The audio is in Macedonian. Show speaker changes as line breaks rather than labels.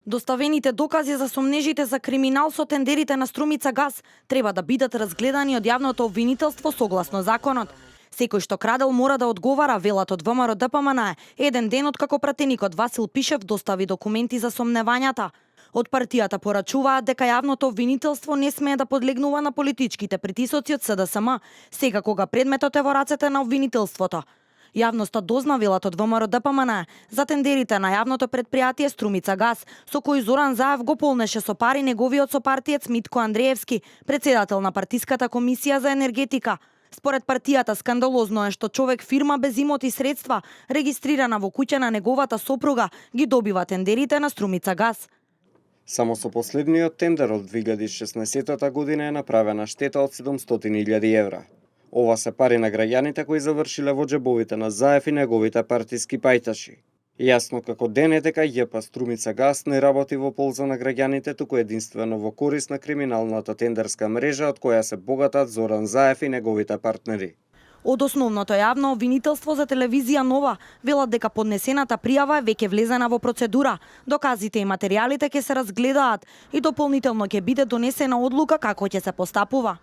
Доставените докази за сомнежите за криминал со тендерите на Струмица газ треба да бидат разгледани од јавното обвинителство согласно законот. Секој што крадел мора да одговара, велат од ВМРО ДПМН, еден ден откако пратеникот Васил Пишев достави документи за сомневањата. Од партијата порачуваат дека јавното обвинителство не смее да подлегнува на политичките притисоци од СДСМ, сега кога предметот е во рацете на обвинителството. Јавноста дозна, велат од ВМРО ДПМН, за тендерите на јавното предпријатие Струмица газ, со кој Зоран Заев го полнеше со пари неговиот сопартиец Митко Андреевски, председател на партиската комисија за енергетика. Според партијата скандалозно е што човек фирма без имоти средства, регистрирана во куќа на неговата сопруга, ги добива тендерите на Струмица газ.
Само со последниот тендер од 2016 година е направена штета од 700.000 евра. Ова се пари на граѓаните кои завршиле во џебовите на Заев и неговите партиски пајташи. Јасно како ден е дека ЈП Струмица газ не работи во полза на граѓаните, туку единствено во корис на криминалната тендерска мрежа од која се богатат Зоран Заев и неговите партнери.
Од основното јавно обвинителство за телевизија Нова велат дека поднесената пријава е веќе влезена во процедура. Доказите и материјалите ќе се разгледаат и дополнително ќе биде донесена одлука како ќе се постапува.